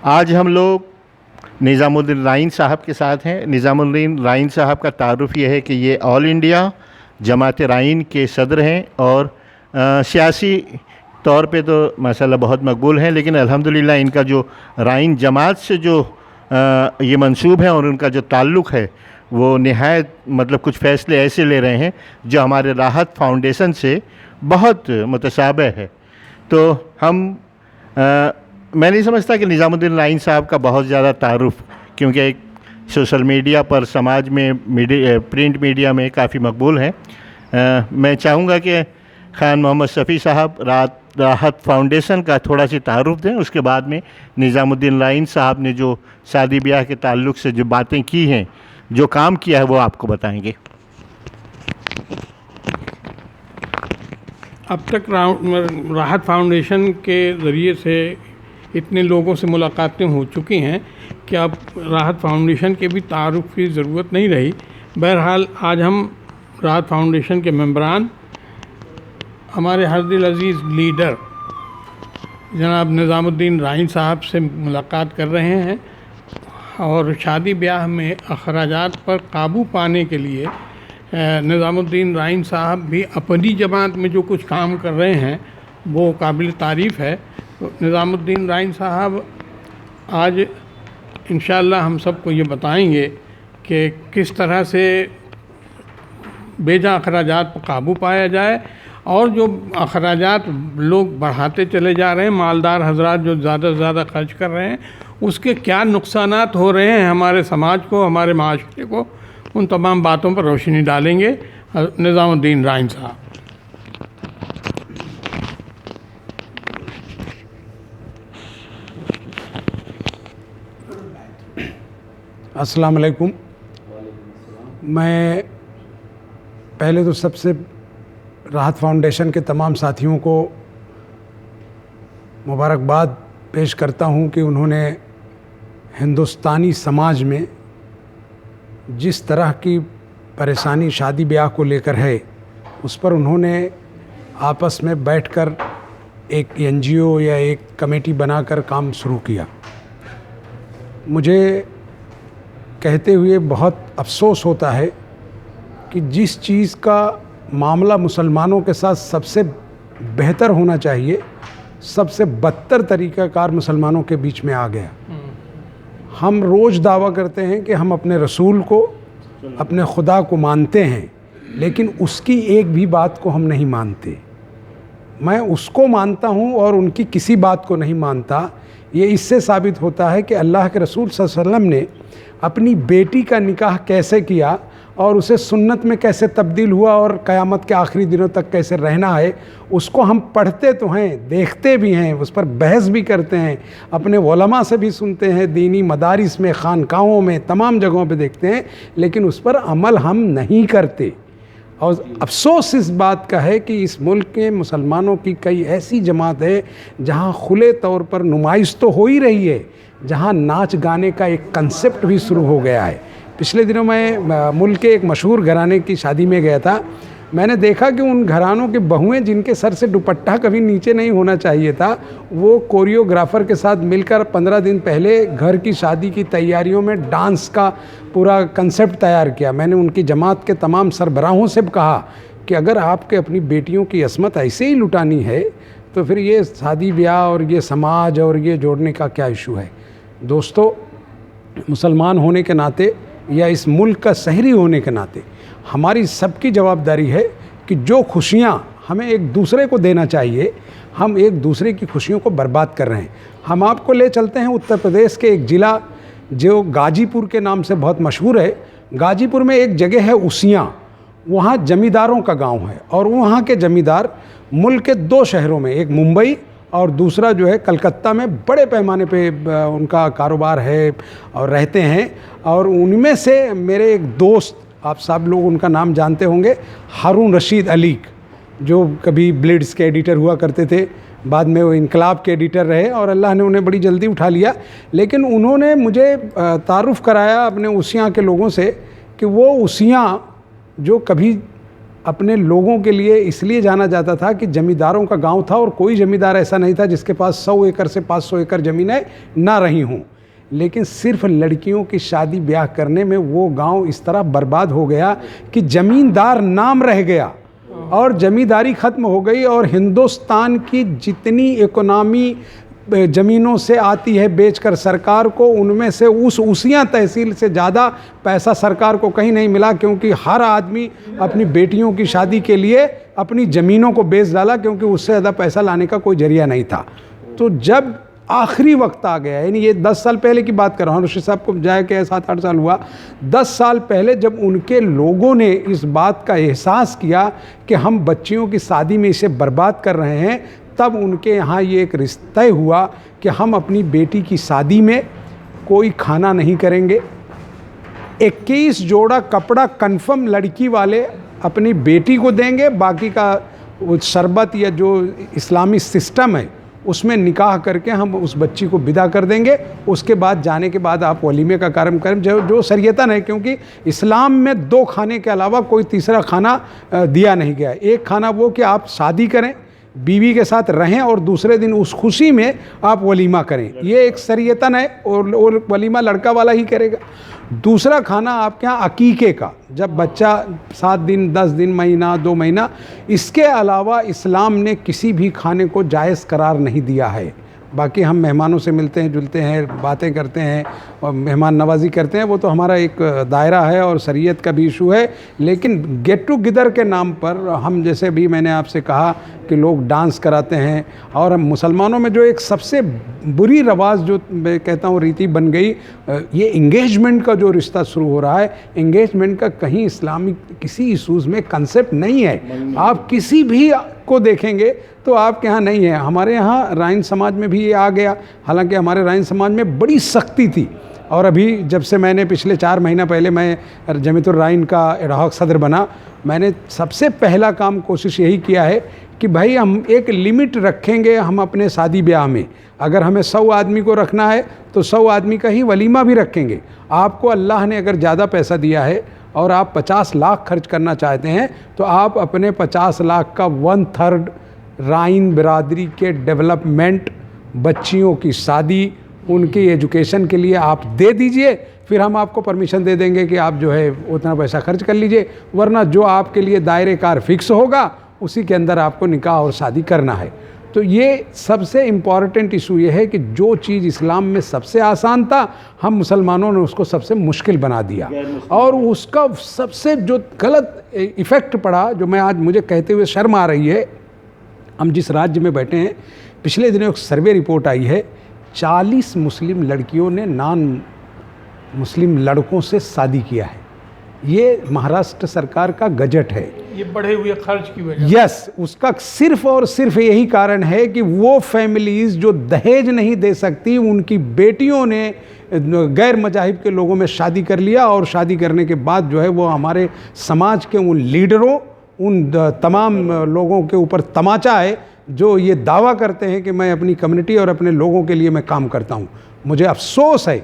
आज हम लोग निज़ामुद्दीन राइन साहब के साथ हैं। निज़ामुद्दीन राइन साहब का तारुफ़ ये है कि ये ऑल इंडिया जमात राइन के सदर हैं और सियासी तौर पे तो माशाल्लाह बहुत मकबूल हैं, लेकिन अल्हम्दुलिल्लाह इनका जो राइन जमात से जो ये मंसूब है और उनका जो ताल्लुक़ है वो नहायत मतलब कुछ फ़ैसले ऐसे ले रहे हैं जो हमारे राहत फाउंडेशन से बहुत मुतशाबह है। तो मैं नहीं समझता कि निज़ामुद्दीन राइन साहब का बहुत ज़्यादा तारुफ़, क्योंकि एक सोशल मीडिया पर समाज में प्रिंट मीडिया में काफ़ी मकबूल हैं। मैं चाहूँगा कि खान मोहम्मद शफ़ी साहब राहत फाउंडेशन का थोड़ा सी तारुफ़ दें, उसके बाद में निज़ामुद्दीन राइन साहब ने जो शादी ब्याह के ताल्लुक़ से जो बातें की हैं, जो काम किया है, वो आपको बताएंगे। अब तक राहत फाउंडेशन के ज़रिए से इतने लोगों से मुलाकातें हो चुकी हैं कि अब राहत फाउंडेशन के भी तारुफ़ की ज़रूरत नहीं रही। बहरहाल आज हम राहत फाउंडेशन के मेंबरान हमारे हरदिल अज़ीज़ लीडर जनाब निज़ामुद्दीन राइन साहब से मुलाकात कर रहे हैं और शादी ब्याह में अखराजात पर काबू पाने के लिए निज़ामुद्दीन राइन साहब भी अपनी जमात में जो कुछ काम कर रहे हैं वो काबिल तारीफ़ है। तो निज़ामुद्दीन राइन साहब आज इंशाअल्लाह हम सबको ये बताएंगे कि किस तरह से बेजा अखराजात पर काबू पाया जाए और जो अखराजात लोग बढ़ाते चले जा रहे हैं, मालदार हजरात जो ज़्यादा से ज़्यादा खर्च कर रहे हैं, उसके क्या नुकसानात हो रहे हैं हमारे समाज को, हमारे माशरे को, उन तमाम बातों पर रोशनी डालेंगे निज़ामुद्दीन राइन साहब। अस्सलाम वालेकुम। मैं पहले तो सबसे राहत फाउंडेशन के तमाम साथियों को मुबारकबाद पेश करता हूं कि उन्होंने हिंदुस्तानी समाज में जिस तरह की परेशानी शादी ब्याह को लेकर है, उस पर उन्होंने आपस में बैठकर एक एनजीओ या एक कमेटी बनाकर काम शुरू किया। मुझे कहते हुए बहुत अफसोस होता है कि जिस चीज़ का मामला मुसलमानों के साथ सबसे बेहतर होना चाहिए, सबसे बदतर तरीक़ाकार मुसलमानों के बीच में आ गया। हम रोज़ दावा करते हैं कि हम अपने रसूल को, अपने खुदा को मानते हैं, लेकिन उसकी एक भी बात को हम नहीं मानते। मैं उसको मानता हूँ और उनकी किसी बात को नहीं मानता। ये इससे साबित होता है कि अल्लाह के रसूल सल्लल्लाहु अलैहि वसल्लम ने अपनी बेटी का निकाह कैसे किया और उसे सुन्नत में कैसे तब्दील हुआ और क़यामत के आखिरी दिनों तक कैसे रहना है, उसको हम पढ़ते तो हैं, देखते भी हैं, उस पर बहस भी करते हैं, अपने उलमा से भी सुनते हैं, दीनी मदारिस में, खानकाहों में, तमाम जगहों पे देखते हैं, लेकिन उस पर अमल हम नहीं करते। और अफसोस इस बात का है कि इस मुल्क के मुसलमानों की कई ऐसी जमात है जहाँ खुले तौर पर नुमाइश तो हो ही रही है, जहाँ नाच गाने का एक कंसेप्ट भी शुरू हो गया है। पिछले दिनों मैं मुल्क के एक मशहूर घराने की शादी में गया था। मैंने देखा कि उन घरानों की बहुएं जिनके सर से दुपट्टा कभी नीचे नहीं होना चाहिए था, वो कोरियोग्राफर के साथ मिलकर 15 दिन पहले घर की शादी की तैयारियों में डांस का पूरा कंसेप्ट तैयार किया। मैंने उनकी जमात के तमाम सरबराहों से कहा कि अगर आपके अपनी बेटियों की असमत ऐसे ही लुटानी है तो फिर ये शादी ब्याह और ये समाज और ये जोड़ने का क्या इशू है। दोस्तों, मुसलमान होने के नाते या इस मुल्क का शहरी होने के नाते हमारी सबकी जवाबदारी है कि जो खुशियाँ हमें एक दूसरे को देना चाहिए, हम एक दूसरे की खुशियों को बर्बाद कर रहे हैं। हम आपको ले चलते हैं उत्तर प्रदेश के एक ज़िला जो गाजीपुर के नाम से बहुत मशहूर है। गाजीपुर में एक जगह है उसियाँ, वहाँ ज़मींदारों का गांव है और वहाँ के ज़मींदार मुल्क के 2 शहरों में, एक मुंबई और दूसरा जो है कलकत्ता में, बड़े पैमाने पे उनका कारोबार है और रहते हैं। और उनमें से मेरे एक दोस्त, आप सब लोग उनका नाम जानते होंगे, हारून रशीद अली, जो कभी ब्लिट्ज़ के एडिटर हुआ करते थे, बाद में वो इनकलाब के एडिटर रहे और अल्लाह ने उन्हें बड़ी जल्दी उठा लिया। लेकिन उन्होंने मुझे तारुफ़ कराया अपने उसियाँ के लोगों से कि वो उसियाँ जो कभी अपने लोगों के लिए इसलिए जाना जाता था कि जमींदारों का गांव था और कोई जमींदार ऐसा नहीं था जिसके पास 100 एकड़ से 500 एकड़ ज़मीनें ना रही हों। लेकिन सिर्फ लड़कियों की शादी ब्याह करने में वो गांव इस तरह बर्बाद हो गया कि ज़मींदार नाम रह गया और ज़मींदारी ख़त्म हो गई, और हिंदुस्तान की जितनी इकोनॉमी ज़मीनों से आती है बेचकर सरकार को, उनमें से उसियाँ तहसील से ज़्यादा पैसा सरकार को कहीं नहीं मिला, क्योंकि हर आदमी अपनी बेटियों की शादी के लिए अपनी ज़मीनों को बेच डाला, क्योंकि उससे ज़्यादा पैसा लाने का कोई जरिया नहीं था। तो जब आखिरी वक्त आ गया, यानी ये 10 साल पहले की बात कर रहा हूँ, ऋषि साहब को जाए के 7-8 साल हुआ, 10 साल पहले जब उनके लोगों ने इस बात का एहसास किया कि हम बच्चियों की शादी में इसे बर्बाद कर रहे हैं, तब उनके यहाँ ये एक रिश्ता तय हुआ कि हम अपनी बेटी की शादी में कोई खाना नहीं करेंगे। 21 जोड़ा कपड़ा कन्फर्म लड़की वाले अपनी बेटी को देंगे, बाकी का वो शरबत या जो इस्लामी सिस्टम है उसमें निकाह करके हम उस बच्ची को विदा कर देंगे। उसके बाद जाने के बाद आप वलीमे का कार्यक्रम करें, जो शरीयतन है, क्योंकि इस्लाम में 2 खाने के अलावा कोई तीसरा खाना दिया नहीं गया। एक खाना वो कि आप शादी करें, बीवी के साथ रहें और दूसरे दिन उस खुशी में आप वलीमा करें, ये एक शरीयतन है, और वलीमा लड़का वाला ही करेगा। दूसरा खाना आपके यहाँ अकीके का, जब बच्चा 7 दिन 10 दिन महीना 2 महीना, इसके अलावा इस्लाम ने किसी भी खाने को जायज़ करार नहीं दिया है। बाकी हम मेहमानों से मिलते हैं, जुलते हैं, बातें करते हैं और मेहमान नवाजी करते हैं, वो तो हमारा एक दायरा है और शरीयत का भी इशू है। लेकिन गेट टुगेदर के नाम पर हम, जैसे भी मैंने आपसे कहा कि लोग डांस कराते हैं, और हम मुसलमानों में जो एक सबसे बुरी रवाज जो मैं कहता हूँ रीति बन गई, ये इंगेजमेंट का जो रिश्ता शुरू हो रहा है, इंगेजमेंट का कहीं इस्लामिक किसी इशूज़ में कंसेप्ट नहीं है। आप किसी भी को देखेंगे तो आपके यहाँ नहीं है। हमारे यहाँ राइन समाज में भी ये आ गया, हालांकि हमारे राइन समाज में बड़ी सख्ती थी, और अभी जब से मैंने पिछले 4 महीना पहले मैं जमीयतुर राइन का एडहॉक सदर बना, मैंने सबसे पहला काम कोशिश यही किया है कि भाई हम एक लिमिट रखेंगे हम अपने शादी ब्याह में। अगर हमें 100 आदमी को रखना है तो 100 आदमी का ही वलीमा भी रखेंगे। आपको अल्लाह ने अगर ज़्यादा पैसा दिया है और आप 50 लाख खर्च करना चाहते हैं, तो आप अपने 50 लाख का 1/3 राइन बिरादरी के डेवलपमेंट, बच्चियों की शादी, उनकी एजुकेशन के लिए आप दे दीजिए। फिर हम आपको परमिशन दे देंगे कि आप जो है उतना पैसा खर्च कर लीजिए, वरना जो आपके लिए दायरे कार फिक्स होगा उसी के अंदर आपको निकाह और शादी करना है। तो ये सबसे इम्पॉर्टेंट इशू ये है कि जो चीज़ इस्लाम में सबसे आसान था, हम मुसलमानों ने उसको सबसे मुश्किल बना दिया, और उसका सबसे जो गलत इफ़ेक्ट पड़ा, जो मैं आज मुझे कहते हुए शर्म आ रही है, हम जिस राज्य में बैठे हैं, पिछले दिनों एक सर्वे रिपोर्ट आई है, 40 मुस्लिम लड़कियों ने नॉन मुस्लिम लड़कों से शादी किया है। ये महाराष्ट्र सरकार का गजट है, ये बढ़े हुए खर्च की वजह। यस, उसका सिर्फ और सिर्फ यही कारण है कि वो फैमिलीज़ जो दहेज नहीं दे सकती, उनकी बेटियों ने गैर मजाहिब के लोगों में शादी कर लिया, और शादी करने के बाद जो है वो हमारे समाज के उन लीडरों, उन तमाम लोगों के ऊपर तमाचा है जो ये दावा करते हैं कि मैं अपनी कम्युनिटी और अपने लोगों के लिए मैं काम करता हूँ। मुझे अफसोस है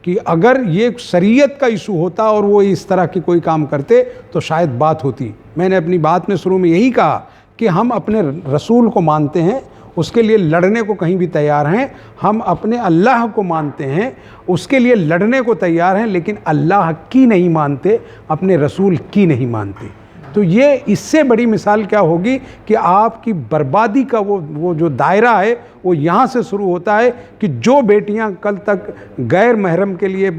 कि अगर ये शरीयत का इशू होता और वो इस तरह की कोई काम करते तो शायद बात होती। मैंने अपनी बात में शुरू में यही कहा कि हम अपने रसूल को मानते हैं, उसके लिए लड़ने को कहीं भी तैयार हैं। हम अपने अल्लाह को मानते हैं, उसके लिए लड़ने को तैयार हैं, लेकिन अल्लाह की नहीं मानते, अपने रसूल की नहीं मानते। तो ये इससे बड़ी मिसाल क्या होगी कि आपकी बर्बादी का वो जो दायरा है वो यहाँ से शुरू होता है कि जो बेटियाँ कल तक गैर महरम के लिए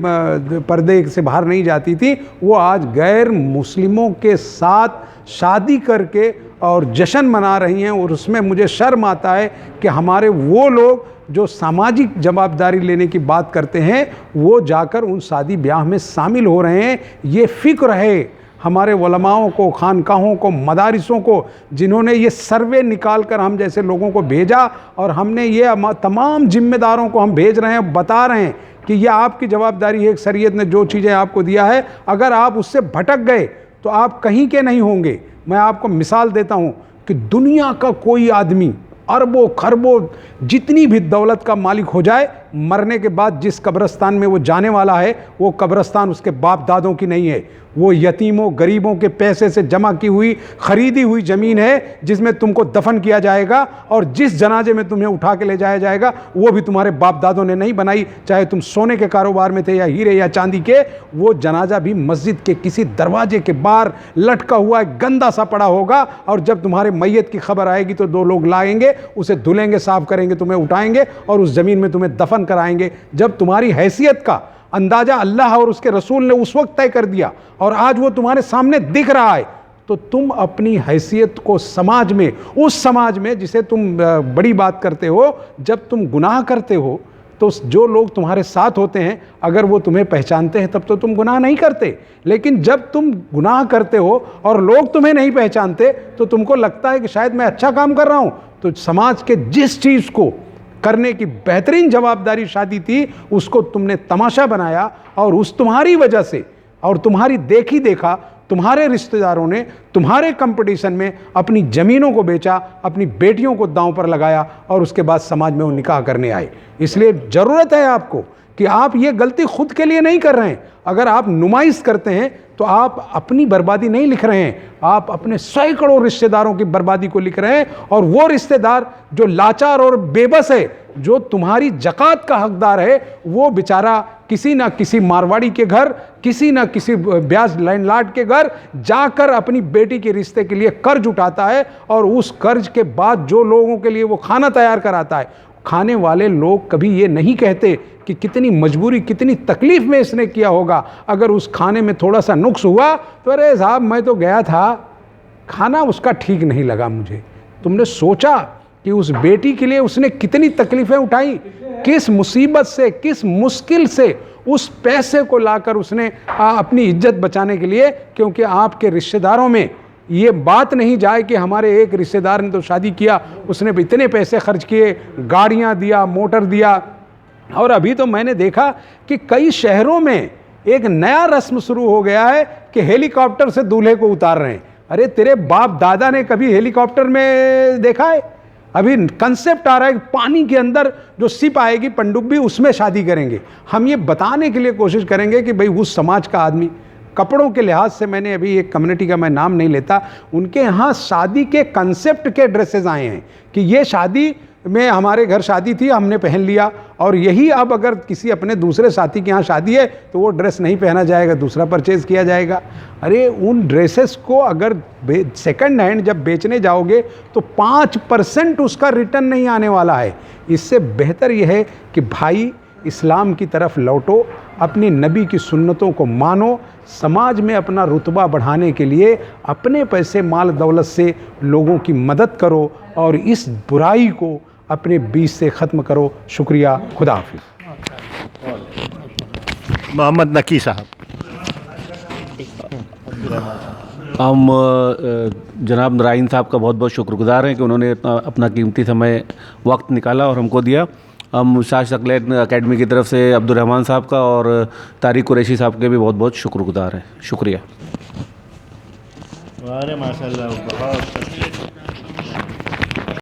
पर्दे से बाहर नहीं जाती थी, वो आज गैर मुस्लिमों के साथ शादी करके और जश्न मना रही हैं। और उसमें मुझे शर्म आता है कि हमारे वो लोग जो सामाजिक जवाबदारी लेने की बात करते हैं, वो जाकर उन शादी ब्याह में शामिल हो रहे हैं। ये फ़िक्र है हमारे उलमाओं को, खानकाहों को, मदारिसों को, जिन्होंने ये सर्वे निकाल कर हम जैसे लोगों को भेजा, और हमने ये तमाम जिम्मेदारों को हम भेज रहे हैं, बता रहे हैं कि ये आपकी जवाबदारी है। शरीयत ने जो चीज़ें आपको दिया है, अगर आप उससे भटक गए तो आप कहीं के नहीं होंगे। मैं आपको मिसाल देता हूँ कि दुनिया का कोई आदमी अरबों खरबों जितनी भी दौलत का मालिक हो जाए, मरने के बाद जिस कब्रिस्तान में वो जाने वाला है वो कब्रिस्तान उसके बाप दादों की नहीं है, वो यतीमों गरीबों के पैसे से जमा की हुई खरीदी हुई ज़मीन है जिसमें तुमको दफन किया जाएगा, और जिस जनाजे में तुम्हें उठा के ले जाया जाएगा वो भी तुम्हारे बाप दादों ने नहीं बनाई, चाहे तुम सोने के कारोबार में थे या हीरे या चांदी के। वो जनाजा भी मस्जिद के किसी दरवाजे के बाहर लटका हुआ गंदा सा पड़ा होगा, और जब तुम्हारे मैयत की खबर आएगी तो 2 लोग लाएंगे, उसे धुलेंगे, साफ करेंगे, तुम्हें उठाएंगे और उस ज़मीन में तुम्हें दफन कराएंगे। जब तुम्हारी हैसियत का अंदाजा अल्लाह और उसके रसूल ने उस वक्त तय कर दिया और आज वो तुम्हारे सामने दिख रहा है, तो तुम अपनी हैसियत को समाज में, उस समाज में जिसे तुम बड़ी बात करते हो, जब तुम गुनाह करते हो तो जो लोग तुम्हारे साथ होते हैं अगर वो तुम्हें पहचानते हैं तब तो तुम गुनाह नहीं करते, लेकिन जब तुम गुनाह करते हो और लोग तुम्हें नहीं पहचानते तो तुमको लगता है कि शायद मैं अच्छा काम कर रहा हूँ। तो समाज के जिस चीज़ को करने की बेहतरीन जवाबदारी शादी थी उसको तुमने तमाशा बनाया, और उस तुम्हारी वजह से और तुम्हारी देखी देखा तुम्हारे रिश्तेदारों ने तुम्हारे कंपटीशन में अपनी ज़मीनों को बेचा, अपनी बेटियों को दांव पर लगाया और उसके बाद समाज में वो निकाह करने आए। इसलिए ज़रूरत है आपको कि आप ये गलती खुद के लिए नहीं कर रहे हैं। अगर आप नुमाइश करते हैं तो आप अपनी बर्बादी नहीं लिख रहे हैं, आप अपने सैकड़ों रिश्तेदारों की बर्बादी को लिख रहे हैं, और वो रिश्तेदार जो लाचार और बेबस है, जो तुम्हारी ज़कात का हकदार है, वो बेचारा किसी ना किसी मारवाड़ी के घर, किसी ना किसी ब्याज लैंडलॉर्ड के घर जाकर अपनी बेटी के रिश्ते के लिए कर्ज उठाता है, और उस कर्ज के बाद जो लोगों के लिए वो खाना तैयार कराता है, खाने वाले लोग कभी ये नहीं कहते कि कितनी मजबूरी, कितनी तकलीफ़ में इसने किया होगा। अगर उस खाने में थोड़ा सा नुक्स हुआ तो अरे साहब मैं तो गया था, खाना उसका ठीक नहीं लगा मुझे। तुमने सोचा कि उस बेटी के लिए उसने कितनी तकलीफ़ें उठाई, किस मुसीबत से, किस मुश्किल से उस पैसे को लाकर उसने अपनी इज्जत बचाने के लिए, क्योंकि आपके रिश्तेदारों में ये बात नहीं जाए कि हमारे एक रिश्तेदार ने तो शादी किया, उसने इतने पैसे खर्च किए, गाड़ियाँ दिया, मोटर दिया। और अभी तो मैंने देखा कि कई शहरों में एक नया रस्म शुरू हो गया है कि हेलीकॉप्टर से दूल्हे को उतार रहे हैं। अरे तेरे बाप दादा ने कभी हेलीकॉप्टर में देखा है? अभी कंसेप्ट आ रहा है कि पानी के अंदर जो शिप आएगी पनडुब्बी, उसमें शादी करेंगे। हम ये बताने के लिए कोशिश करेंगे कि भाई उस समाज का आदमी, कपड़ों के लिहाज से, मैंने अभी एक कम्युनिटी का मैं नाम नहीं लेता, उनके यहाँ शादी के कंसेप्ट के ड्रेसेस आए हैं कि ये शादी में हमारे घर शादी थी, हमने पहन लिया, और यही अब अगर किसी अपने दूसरे साथी के यहाँ शादी है तो वो ड्रेस नहीं पहना जाएगा, दूसरा परचेज़ किया जाएगा। अरे उन ड्रेसेस को अगर सेकंड हैंड जब बेचने जाओगे तो 5% उसका रिटर्न नहीं आने वाला है। इससे बेहतर यह है कि भाई इस्लाम की तरफ लौटो, अपनी नबी की सुन्नतों को मानो, समाज में अपना रुतबा बढ़ाने के लिए अपने पैसे माल दौलत से लोगों की मदद करो और इस बुराई को अपने बीच से ख़त्म करो। शुक्रिया, खुदा हाफिज़। मोहम्मद नकी साहब। हम जनाब नारायण साहब का बहुत बहुत शुक्रगुजार हैं कि उन्होंने अपना कीमती समय वक्त निकाला और हमको दिया। हम शाह शकलैन अकेडमी की तरफ से अब्दुर्रहमान साहब का और तारिक कुरैशी साहब के भी बहुत बहुत शुक्रगुजार हैं। शुक्रिया। माशाल्लाह, बहुत